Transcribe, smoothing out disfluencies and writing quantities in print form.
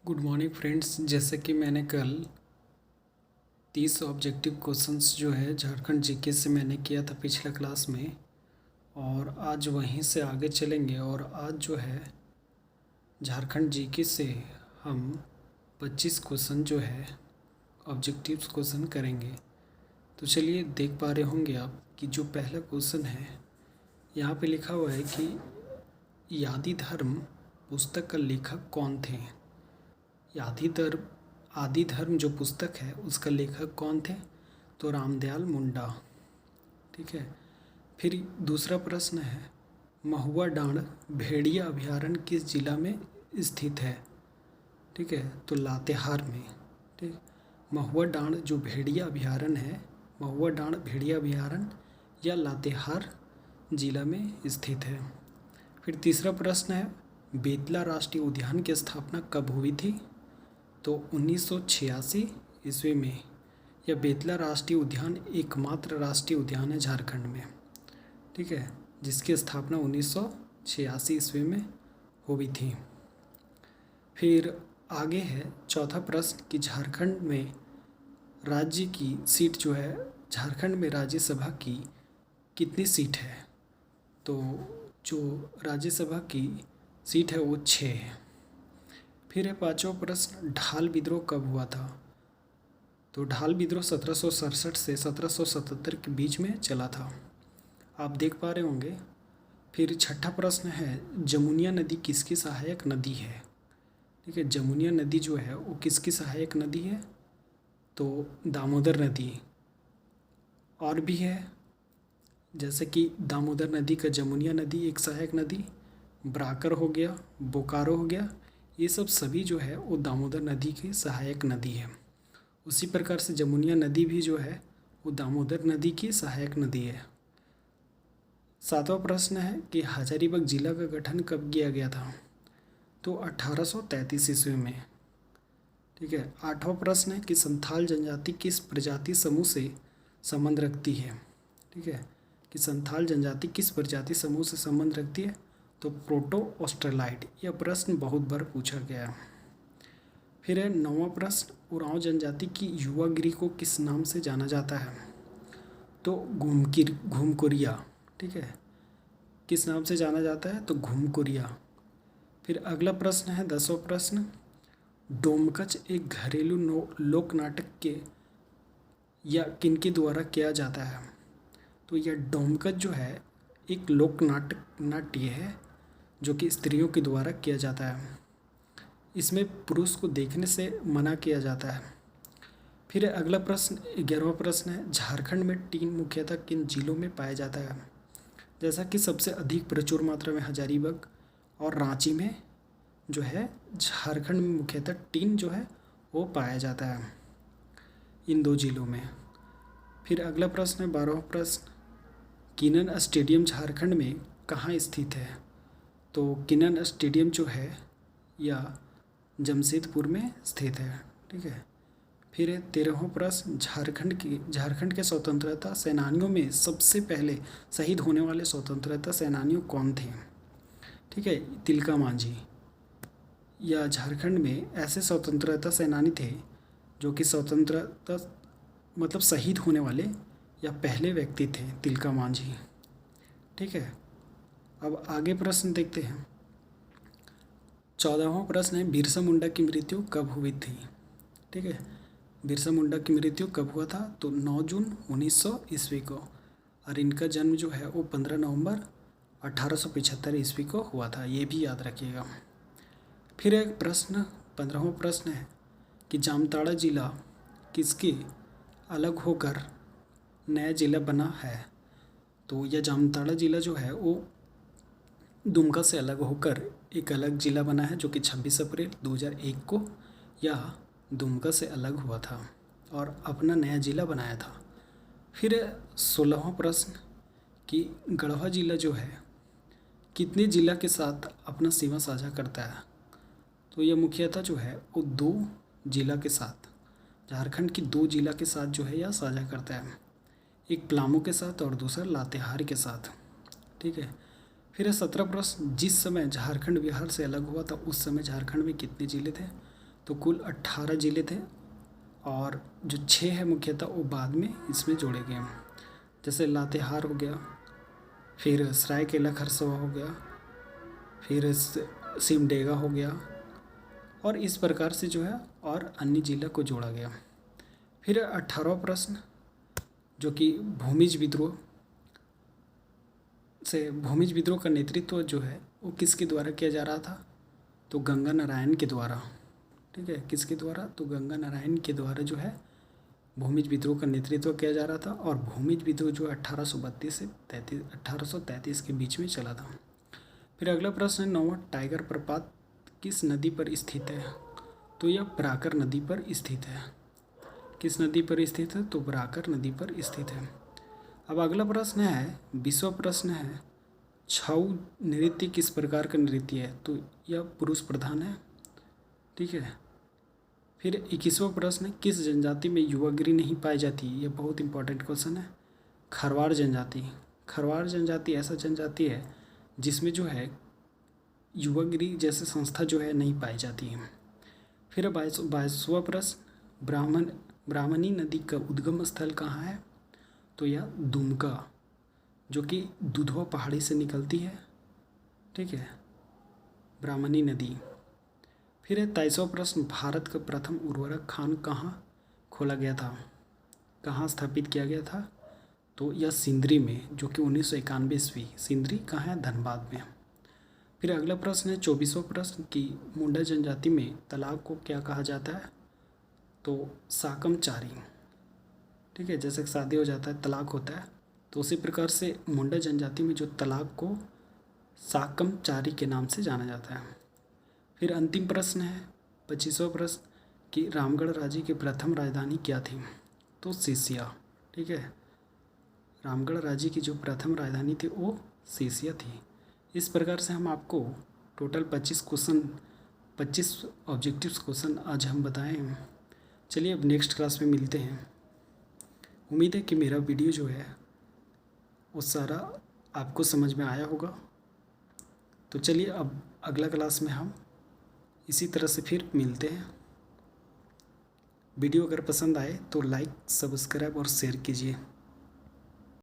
Good morning friends. जैसे कि मैंने कल 30 ऑब्जेक्टिव क्वेश्चंस जो है झारखंड जीके से मैंने किया था पिछला क्लास में, और आज वहीं से आगे चलेंगे। और आज जो है झारखंड जीके से हम 25 क्वेश्चन जो है ऑब्जेक्टिव्स क्वेश्चन करेंगे। तो चलिए, देख पा रहे होंगे आप कि जो पहला क्वेश्चन है यहाँ पे लिखा हुआ है कि यादी धर्म पुस्तक का लेखक कौन थे। आदि धर्म जो पुस्तक है उसका लेखक कौन थे, तो रामदयाल मुंडा। ठीक है। फिर दूसरा प्रश्न है, महुआ डांड भेड़िया अभयारण्य किस जिला में स्थित है। ठीक है, तो लातेहार में। ठीक, महुआ डांड जो भेड़िया अभयारण्य है, महुआ डांड भेड़िया अभयारण्य या लातेहार जिला में स्थित है। फिर तीसरा प्रश्न है, बेतला राष्ट्रीय उद्यान की स्थापना कब हुई थी, तो 1986 ईस्वी में। यह बेतला राष्ट्रीय उद्यान एकमात्र राष्ट्रीय उद्यान है झारखंड में। ठीक है, जिसकी स्थापना 1986 ईस्वी में हुई थी। फिर आगे है चौथा प्रश्न कि झारखंड में राज्य की सीट जो है, झारखंड में राज्यसभा की कितनी सीट है, तो जो राज्यसभा की सीट है वो 6 है। फिर है पांचवा प्रश्न, ढाल विद्रोह कब हुआ था, तो ढाल विद्रोह 1767 से 1777 के बीच में चला था। आप देख पा रहे होंगे। फिर छठा प्रश्न है, जमुनिया नदी किसकी सहायक नदी है। ठीक है, जमुनिया नदी जो है वो किसकी सहायक नदी है, तो दामोदर नदी। और भी है, जैसे कि दामोदर नदी का जमुनिया नदी एक सहायक नदी, ब्राकर हो गया, बोकारो हो गया, ये सब सभी जो है वो दामोदर नदी की सहायक नदी है। उसी प्रकार से जमुनिया नदी भी जो है वो दामोदर नदी की सहायक नदी है। सातवां प्रश्न है कि हजारीबाग जिला का गठन कब किया गया था, तो 1833 ईस्वी में। ठीक है। आठवां प्रश्न है कि संथाल जनजाति किस प्रजाति समूह से संबंध रखती है। ठीक है, कि संथाल जनजाति किस प्रजाति समूह से संबंध रखती है, तो प्रोटो ऑस्ट्रेलाइड। यह प्रश्न बहुत बार पूछा गया। फिर है नौवां प्रश्न, उरांव जनजाति की युवा गिरी को किस नाम से जाना जाता है, तो घूमकुरिया। ठीक है, किस नाम से जाना जाता है, तो घूमकुरिया। फिर अगला प्रश्न है 10वां प्रश्न, डोमकच एक घरेलू लोक नाटक के या किनके द्वारा किया जाता है, तो यह डोमकच जो है एक लोक नाट्य है जो कि स्त्रियों के द्वारा किया जाता है। इसमें पुरुष को देखने से मना किया जाता है। फिर अगला प्रश्न 11वां प्रश्न है, झारखंड में टीन मुख्यतः किन जिलों में पाया जाता है। जैसा कि सबसे अधिक प्रचुर मात्रा में हजारीबाग और रांची में जो है, झारखंड में मुख्यतः टीन जो है वो पाया जाता है इन 2 जिलों में। फिर अगला प्रश्न है 12वां प्रश्न, किनन स्टेडियम झारखंड में कहाँ स्थित है, तो किनन स्टेडियम जो है या जमशेदपुर में स्थित है। ठीक है। फिर 13वां प्रश्न, झारखंड के स्वतंत्रता सेनानियों में सबसे पहले शहीद होने वाले स्वतंत्रता सेनानियों कौन थे। ठीक है, तिलका मांझी। या झारखंड में ऐसे स्वतंत्रता सेनानी थे जो कि स्वतंत्रता मतलब शहीद होने वाले या पहले व्यक्ति थे, तिलका मांझी। ठीक है। अब आगे प्रश्न देखते हैं। 14वां प्रश्न है, बिरसा मुंडा की मृत्यु कब हुई थी। ठीक है, बिरसा मुंडा की मृत्यु कब हुआ था, तो 9 जून 1900 ईस्वी को। और इनका जन्म जो है वो 15 नवंबर 1875 ईस्वी को हुआ था, ये भी याद रखिएगा। फिर एक प्रश्न 15वां प्रश्न है कि जामताड़ा जिला किसके अलग होकर नया जिला बना है, तो यह जामताड़ा जिला जो है वो दुमका से अलग होकर एक अलग जिला बना है, जो कि 26 अप्रैल 2001 को यह दुमका से अलग हुआ था और अपना नया जिला बनाया था। फिर 16वां प्रश्न कि गढ़वा जिला जो है कितने जिला के साथ अपना सीमा साझा करता है, तो यह मुख्यतः जो है वो 2 जिला के साथ, झारखंड की 2 जिला के साथ जो है यह साझा करता है, एक पलामू के साथ और दूसरा लातेहार के साथ। ठीक है। फिर 17 प्रश्न, जिस समय झारखंड बिहार से अलग हुआ था उस समय झारखंड में कितने जिले थे, तो कुल 18 ज़िले थे और जो 6 है मुख्यतः वो बाद में इसमें जोड़े गए हैं। जैसे लातेहार हो गया, फिर सरायकेला खरसावां हो गया, फिर सिमडेगा हो गया, और इस प्रकार से जो है और अन्य जिला को जोड़ा गया। फिर 18वां प्रश्न जो कि भूमिज विद्रोह का नेतृत्व जो है वो किसके द्वारा किया जा रहा था? तो गंगा नारायण के द्वारा। ठीक है, किसके द्वारा? तो गंगा नारायण के द्वारा जो है भूमिज विद्रोह का नेतृत्व किया जा रहा था। और भूमिज विद्रोह जो 1832 से 1833 के बीच में चला था। फिर अगला प्रश्न है 9वां, टाइगर प्रपात किस नदी पर स्थित है? तो यह ब्राकर नदी पर स्थित है। किस नदी पर स्थित है? तो ब्राकर नदी पर स्थित है। अब अगला प्रश्न है 20वां प्रश्न है, छऊ नृत्य किस प्रकार का नृत्य है? तो यह पुरुष प्रधान है। ठीक है। फिर 21वां प्रश्न, किस जनजाति में युवागिरी नहीं पाई जाती? यह बहुत इंपॉर्टेंट क्वेश्चन है। खरवार जनजाति। खरवार जनजाति ऐसा जनजाति है जिसमें जो है युवागिरी जैसे संस्था जो है नहीं पाई जाती है। फिर 22वां प्रश्न, ब्राह्मणी नदी का उद्गम स्थल कहाँ है? तो यह दुमका, जो कि दुधवा पहाड़ी से निकलती है। ठीक है, ब्राह्मणी नदी। फिर है 23वां प्रश्न, भारत का प्रथम उर्वरक खान कहाँ खोला गया था? कहाँ स्थापित किया गया था? तो यह सिंदरी में, जो कि 1991 ईस्वी। सिंदरी कहाँ है? धनबाद में। फिर अगला प्रश्न है 24वां प्रश्न कि मुंडा जनजाति में तलाक को क्या कहा जाता है? तो साकमचारी। ठीक है, जैसे शादी हो जाता है तलाक होता है, तो उसी प्रकार से मुंडा जनजाति में जो तलाक को साकमचारी के नाम से जाना जाता है। फिर अंतिम प्रश्न है 25वां प्रश्न कि रामगढ़ राज्य की प्रथम राजधानी क्या थी? तो सीसिया। ठीक है, रामगढ़ राज्य की जो प्रथम राजधानी थी वो सीसिया थी। इस प्रकार से हम आपको टोटल 25 ऑब्जेक्टिव्स क्वेश्चन आज हम बताए हैं। चलिए अब नेक्स्ट क्लास में मिलते हैं। उम्मीद है कि मेरा वीडियो जो है वो सारा आपको समझ में आया होगा। तो चलिए अब अगला क्लास में हम इसी तरह से फिर मिलते हैं। वीडियो अगर पसंद आए तो लाइक, सब्सक्राइब और शेयर कीजिए।